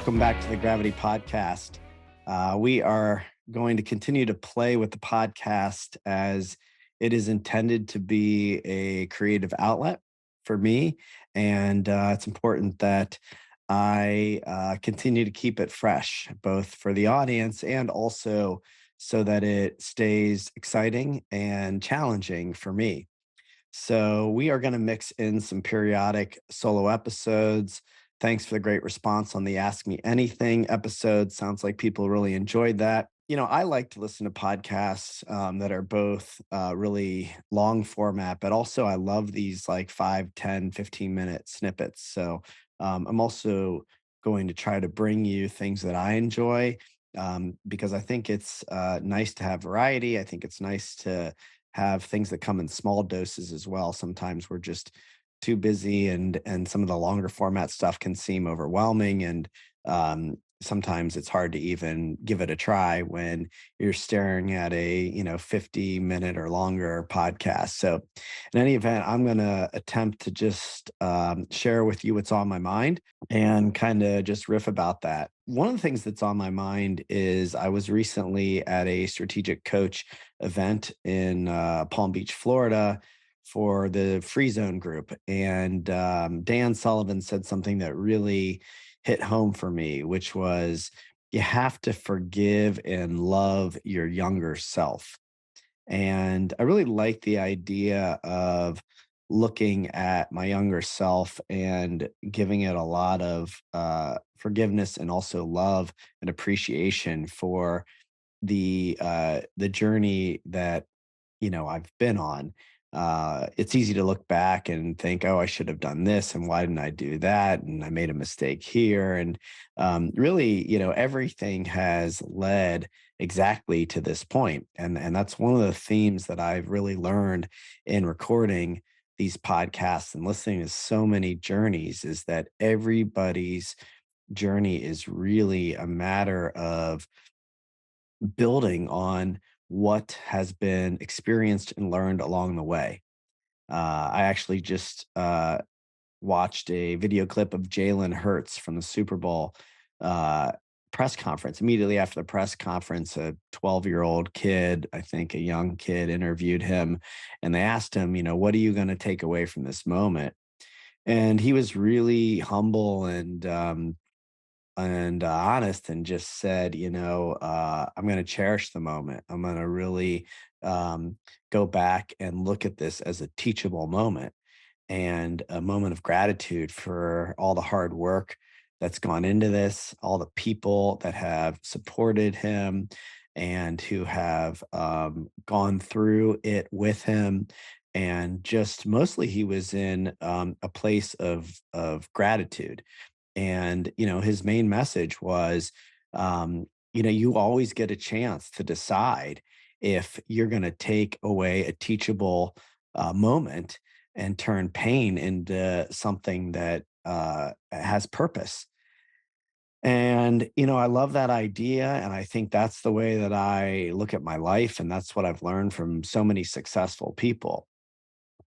Welcome back to the Gravity Podcast. We are going to continue to play with the podcast as it is intended to be a creative outlet for me. And it's important that I continue to keep it fresh, both for the audience and also so that it stays exciting and challenging for me. So we are going to mix in some periodic solo episodes. Thanks for the great response on the Ask Me Anything episode. Sounds like people really enjoyed that. I like to listen to podcasts that are both really long format, but also I love these like 5, 10, 15-minute snippets. So I'm also going to try to bring you things that I enjoy because I think it's nice to have variety. I think it's nice to have things that come in small doses as well. Sometimes we're just too busy and some of the longer format stuff can seem overwhelming and sometimes it's hard to even give it a try when you're staring at a 50-minute or longer podcast. So in any event, I'm going to attempt to just share with you what's on my mind and kind of just riff about that. One of the things that's on my mind is I was recently at a strategic coach event in Palm Beach, Florida, for the Free Zone group. And Dan Sullivan said something that really hit home for me, which was you have to forgive and love your younger self. And I really like the idea of looking at my younger self and giving it a lot of forgiveness and also love and appreciation for the journey that I've been on. It's easy to look back and think, oh, I should have done this, and why didn't I do that? And I made a mistake here. And really, everything has led exactly to this point. And that's one of the themes that I've really learned in recording these podcasts and listening to so many journeys is that everybody's journey is really a matter of building on what has been experienced and learned along the way. I actually just watched a video clip of Jalen Hurts from the Super Bowl uh, press conference. Immediately after the press conference, a 12-year-old kid, I think a young kid, interviewed him, and they asked him, what are you going to take away from this moment? And he was really humble and honest and just said, I'm going to cherish the moment. I'm going to really go back and look at this as a teachable moment and a moment of gratitude for all the hard work that's gone into this, all the people that have supported him and who have gone through it with him. And just mostly he was in a place of gratitude and, his main message was, you always get a chance to decide if you're going to take away a teachable moment and turn pain into something that has purpose. And, I love that idea. And I think that's the way that I look at my life. And that's what I've learned from so many successful people.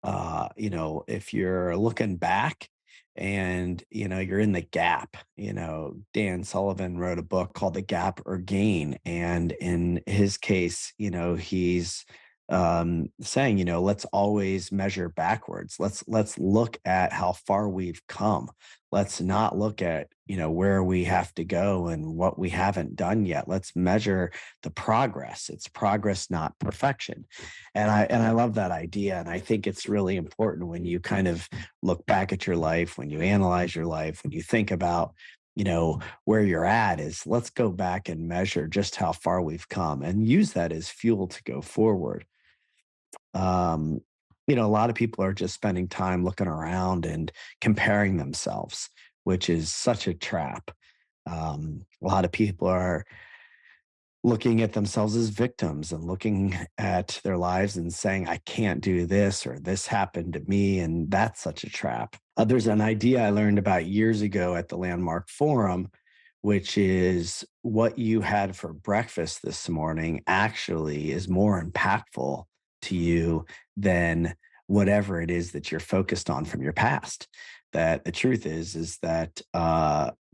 If you're looking back and, you're in the gap, Dan Sullivan wrote a book called The Gap or Gain. And in his case, he's saying, let's always measure backwards. Let's look at how far we've come. Let's not look at, where we have to go and what we haven't done yet. Let's measure the progress. It's progress, not perfection. And I love that idea. And I think it's really important when you kind of look back at your life, when you analyze your life, when you think about, where you're at is let's go back and measure just how far we've come and use that as fuel to go forward. Um, a lot of people are just spending time looking around and comparing themselves, which is such a trap. A lot of people are looking at themselves as victims and looking at their lives and saying, I can't do this or this happened to me. And that's such a trap. There's an idea I learned about years ago at the Landmark Forum, which is what you had for breakfast this morning actually is more impactful to you than whatever it is that you're focused on from your past. that the truth is that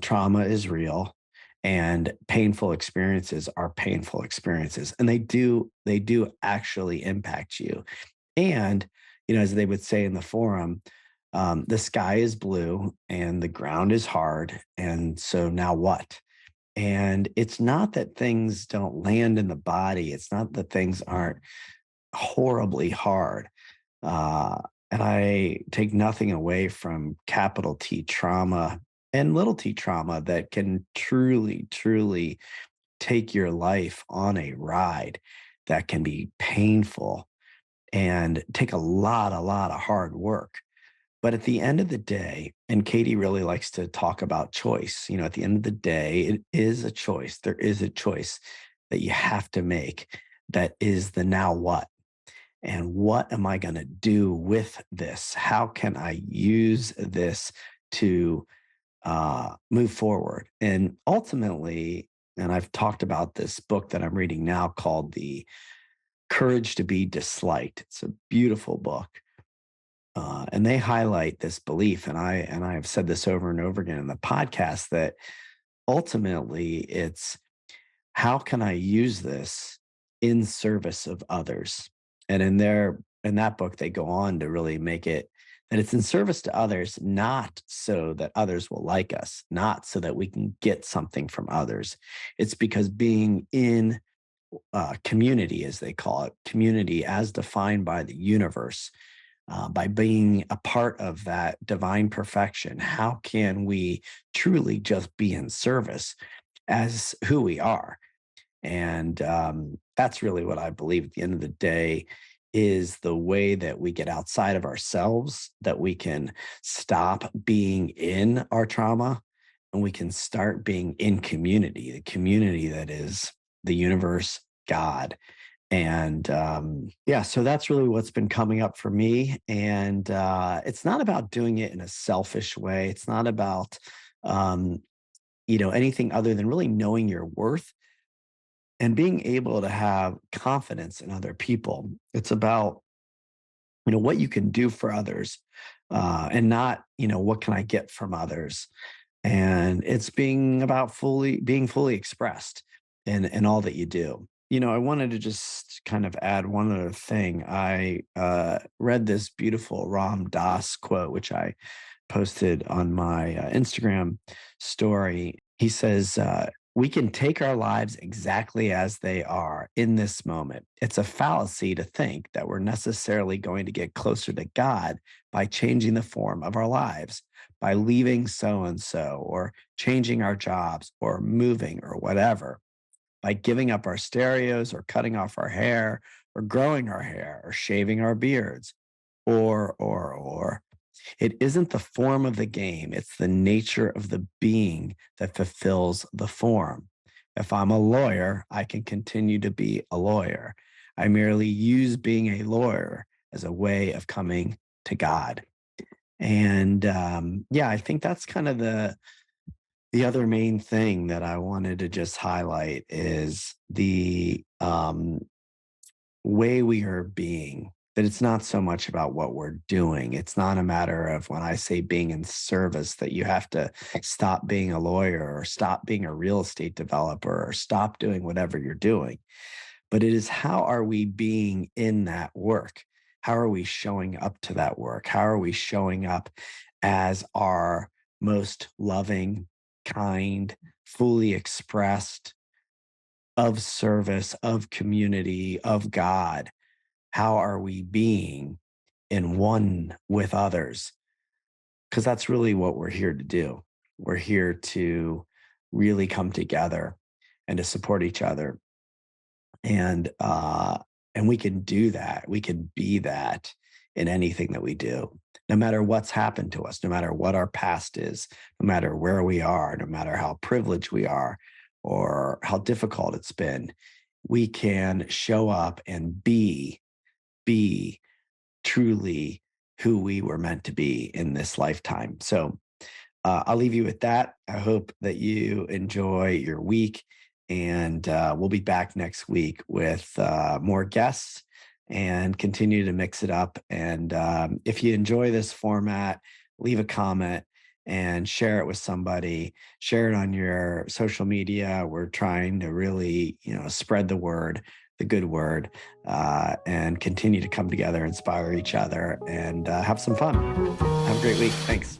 trauma is real, and painful experiences are painful experiences, and they do actually impact you. And as they would say in the forum, the sky is blue and the ground is hard, and so now what? And it's not that things don't land in the body. It's not that things aren't horribly hard. Uh, and I take nothing away from capital T trauma and little t trauma that can truly, truly take your life on a ride that can be painful and take a lot of hard work. But at the end of the day, and Katie really likes to talk about choice, at the end of the day, it is a choice. There is a choice that you have to make, that is the now what? And what am I going to do with this? How can I use this to move forward? And ultimately, and I've talked about this book that I'm reading now called The Courage to Be Disliked. It's a beautiful book. And they highlight this belief, and I have said this over and over again in the podcast, that ultimately it's, how can I use this in service of others? And in that book, they go on to really make it that it's in service to others, not so that others will like us, not so that we can get something from others. It's because being in community, as they call it, community as defined by the universe, by being a part of that divine perfection, how can we truly just be in service as who we are? And that's really what I believe at the end of the day is the way that we get outside of ourselves, that we can stop being in our trauma and we can start being in community, the community that is the universe, God. And yeah, so that's really what's been coming up for me. And it's not about doing it in a selfish way. It's not about, um, anything other than really knowing your worth and being able to have confidence in other people. It's about, what you can do for others, and not, what can I get from others? And it's being fully expressed in all that you do. I wanted to just kind of add one other thing. I read this beautiful Ram Dass quote, which I posted on my Instagram story. He says, we can take our lives exactly as they are in this moment. It's a fallacy to think that we're necessarily going to get closer to God by changing the form of our lives, by leaving so and so, or changing our jobs, or moving, or whatever, by giving up our stereos, or cutting off our hair, or growing our hair, or shaving our beards, or. It isn't the form of the game, it's the nature of the being that fulfills the form. If I'm a lawyer, I can continue to be a lawyer. I merely use being a lawyer as a way of coming to God. And yeah, I think that's kind of the other main thing that I wanted to just highlight is the way we are being, that it's not so much about what we're doing. It's not a matter of, when I say being in service, that you have to stop being a lawyer or stop being a real estate developer or stop doing whatever you're doing. But it is, how are we being in that work? How are we showing up to that work? How are we showing up as our most loving, kind, fully expressed, of service, of community, of God? How are we being in one with others? Because that's really what we're here to do. We're here to really come together and to support each other. And we can do that. We can be that in anything that we do, no matter what's happened to us, no matter what our past is, no matter where we are, no matter how privileged we are or how difficult it's been. We can show up and be truly who we were meant to be in this lifetime. So I'll leave you with that. I hope that you enjoy your week, and we'll be back next week with more guests and continue to mix it up. And if you enjoy this format, leave a comment and share it with somebody, share it on your social media. We're trying to really, spread the word, the good word, and continue to come together, inspire each other, and have some fun. Have a great week. Thanks.